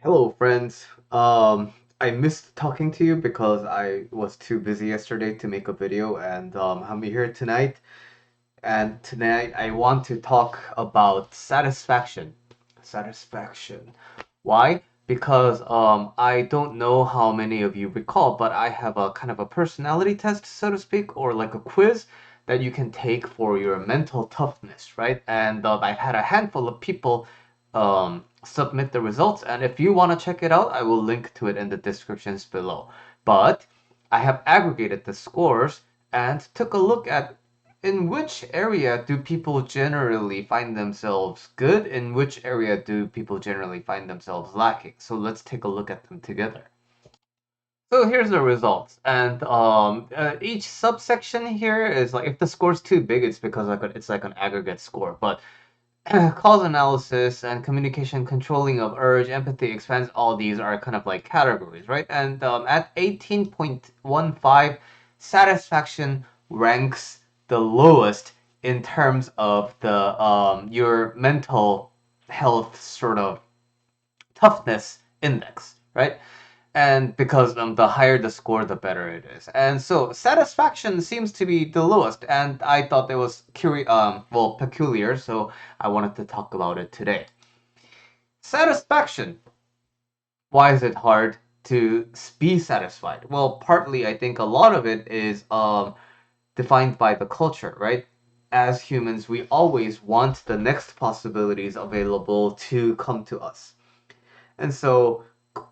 Hello, friends. I missed talking to you because I was too busy yesterday to make a video, and I'm here tonight. And tonight I want to talk about satisfaction. Satisfaction. Why? Because I don't know how many of you recall, but I have a kind of a personality test, so to speak, or like a quiz that you can take for your mental toughness, right? And I've had a handful of people submit the results, and if you want to check it out, I will link to it in the descriptions below. But I have aggregated the scores and took a look at in which area do people generally find themselves good? In which area do people generally find themselves lacking? So let's take a look at them together. So here's the results, and each subsection here is like if the score's too big, it's because it's like an aggregate score. But cause analysis and communication, controlling of urge, empathy, expense, all these are kind of like categories, right? And at 18.15, satisfaction ranks the lowest in terms of the your mental health sort of toughness index, right? And because the higher the score, the better it is. And so satisfaction seems to be the lowest, and I thought it was peculiar, so I wanted to talk about it today. Satisfaction. Why is it hard to be satisfied? Well, partly I think a lot of it is defined by the culture, right? As humans, we always want the next possibilities available to come to us. And so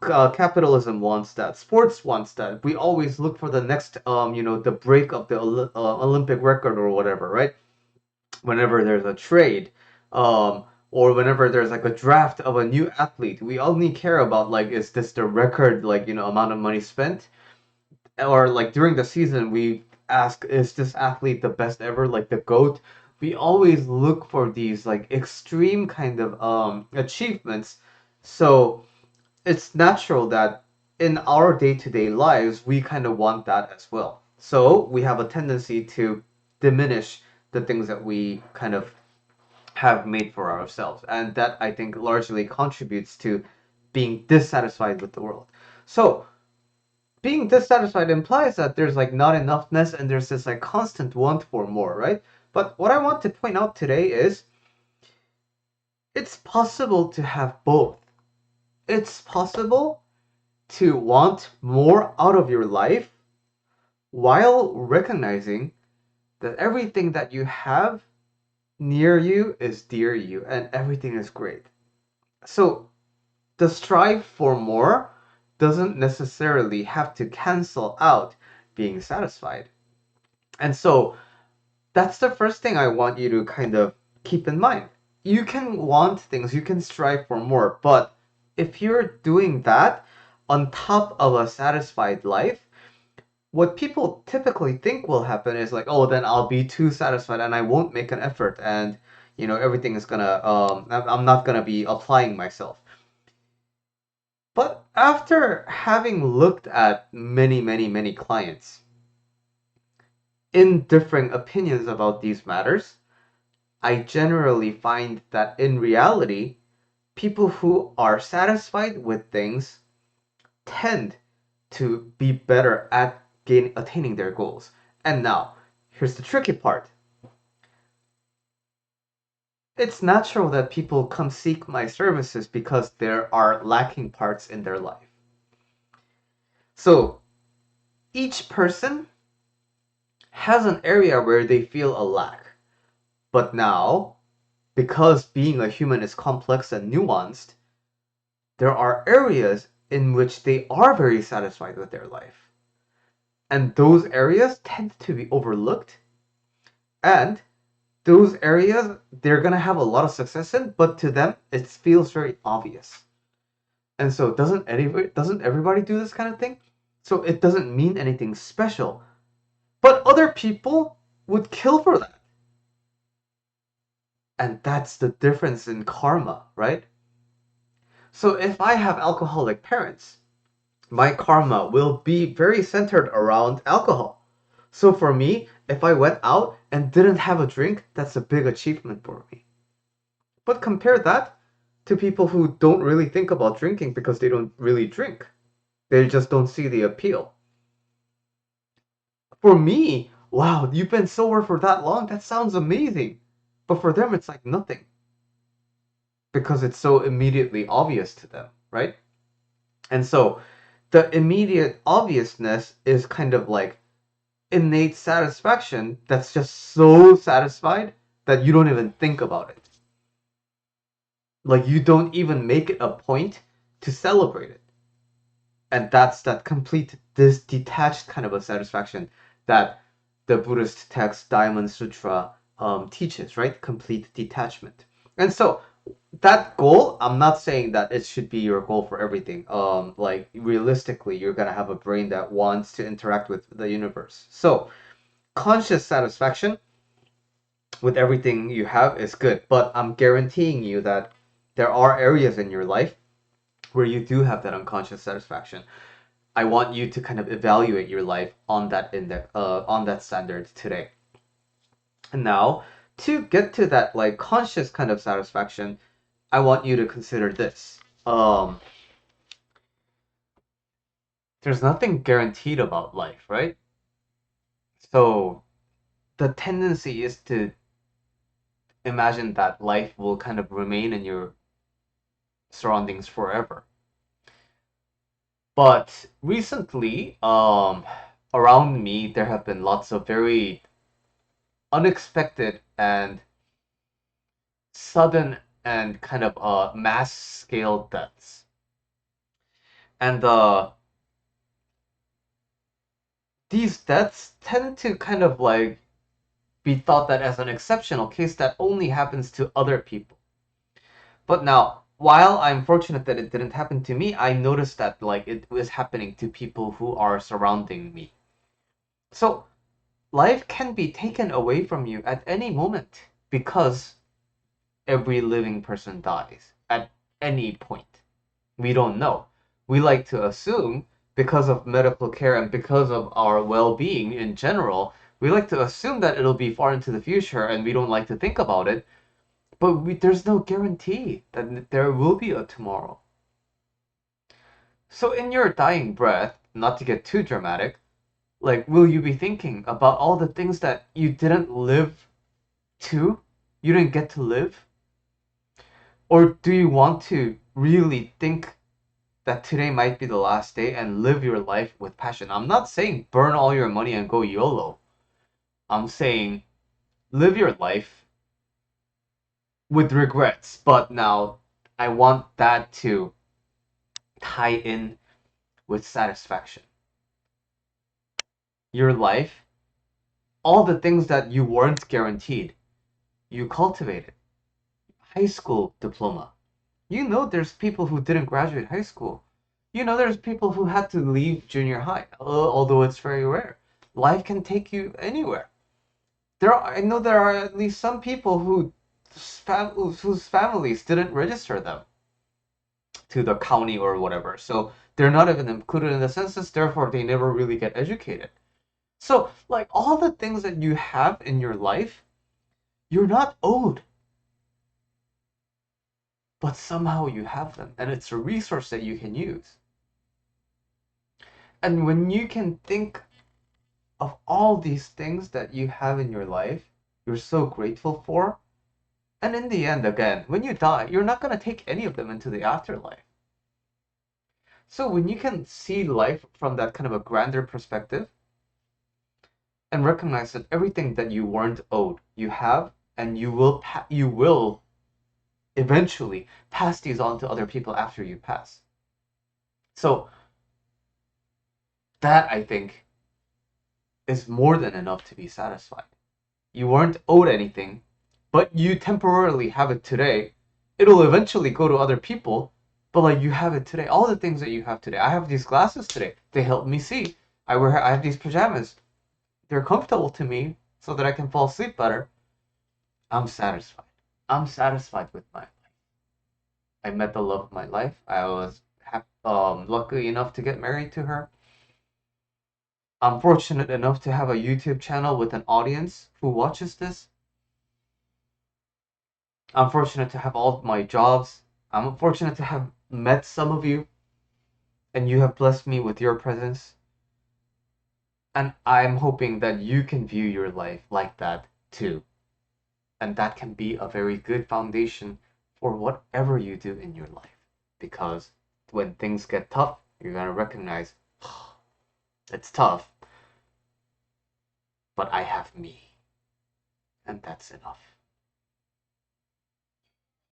capitalism wants that. Sports wants that. We always look for the next, the break of the Olympic record or whatever, right? Whenever there's a trade, or whenever there's like a draft of a new athlete, we only care about like, is this the record, like, amount of money spent? Or like during the season, we ask, is this athlete the best ever, like the GOAT? We always look for these like extreme kind of achievements. So it's natural that in our day-to-day lives we kind of want that as well. So we have a tendency to diminish the things that we kind of have made for ourselves, and that I think largely contributes to being dissatisfied with the world. So being dissatisfied implies that there's like not enoughness and there's this like constant want for more, right? But what I want to point out today is it's possible to have both. It's possible to want more out of your life while recognizing that everything that you have near you is dear to you and everything is great. So the strive for more doesn't necessarily have to cancel out being satisfied. And so that's the first thing I want you to kind of keep in mind. You can want things, you can strive for more, but if you're doing that on top of a satisfied life, what people typically think will happen is like, oh, then I'll be too satisfied and I won't make an effort, and everything is gonna I'm not gonna be applying myself. But after having looked at many, many, many clients in differing opinions about these matters, I generally find that in reality, people who are satisfied with things tend to be better at attaining their goals. And now, here's the tricky part. It's natural that people come seek my services because there are lacking parts in their life. So, each person has an area where they feel a lack. But now, because being a human is complex and nuanced, there are areas in which they are very satisfied with their life. And those areas tend to be overlooked. And those areas they're going to have a lot of success in, but to them it feels very obvious. And so doesn't everybody do this kind of thing? So it doesn't mean anything special. But other people would kill for that. And that's the difference in karma, right? So if I have alcoholic parents, my karma will be very centered around alcohol. So for me, if I went out and didn't have a drink, that's a big achievement for me. But compare that to people who don't really think about drinking because they don't really drink. They just don't see the appeal. For me, wow, you've been sober for that long? That sounds amazing. But for them, it's like nothing because it's so immediately obvious to them, right? And so the immediate obviousness is kind of like innate satisfaction that's just so satisfied that you don't even think about it. Like you don't even make it a point to celebrate it. And that's that complete this detached kind of a satisfaction that the Buddhist text Diamond Sutra teaches, right? Complete detachment. And so that goal, I'm not saying that it should be your goal for everything. Like realistically, you're gonna have a brain that wants to interact with the universe. So conscious satisfaction with everything you have is good, but I'm guaranteeing you that there are areas in your life where you do have that unconscious satisfaction. I want you to kind of evaluate your life on that index, on that standard today. And now, to get to that like conscious kind of satisfaction, I want you to consider this. There's nothing guaranteed about life, right? So the tendency is to imagine that life will kind of remain in your surroundings forever. But recently, around me, there have been lots of very unexpected and sudden and kind of mass scale deaths. And these deaths tend to kind of like be thought that as an exceptional case that only happens to other people. But now, while I'm fortunate that it didn't happen to me, I noticed that like it was happening to people who are surrounding me. So life can be taken away from you at any moment because every living person dies at any point. We don't know. We like to assume, because of medical care and because of our well being in general, we like to assume that it'll be far into the future and we don't like to think about it. But there's no guarantee that there will be a tomorrow. So, in your dying breath, not to get too dramatic, like, will you be thinking about all the things that you didn't live to? You didn't get to live? Or do you want to really think that today might be the last day and live your life with passion? I'm not saying burn all your money and go YOLO. I'm saying live your life with regrets, but now I want that to tie in with satisfaction. Your life, all the things that you weren't guaranteed, you cultivated. High school diploma. You know there's people who didn't graduate high school. You know there's people who had to leave junior high, although it's very rare. Life can take you anywhere. I know there are at least some people whose families didn't register them to the county or whatever. So they're not even included in the census, therefore they never really get educated. So like all the things that you have in your life, you're not owed, but somehow you have them and it's a resource that you can use. And when you can think of all these things that you have in your life, you're so grateful for, and in the end, again, when you die, you're not going to take any of them into the afterlife. So when you can see life from that kind of a grander perspective and recognize that everything that you weren't owed, you have, and you will eventually pass these on to other people after you pass. So that I think is more than enough to be satisfied. You weren't owed anything, but you temporarily have it today. It'll eventually go to other people, but like you have it today. All the things that you have today. I have these glasses today. They help me see. I have these pajamas. They're comfortable to me so that I can fall asleep better. I'm satisfied. I'm satisfied with my life. I met the love of my life. I was lucky enough to get married to her. I'm fortunate enough to have a YouTube channel with an audience who watches this. I'm fortunate to have all of my jobs. I'm fortunate to have met some of you, and you have blessed me with your presence. And I'm hoping that you can view your life like that too. And that can be a very good foundation for whatever you do in your life. Because when things get tough, you're going to recognize it's tough, but I have me. And that's enough.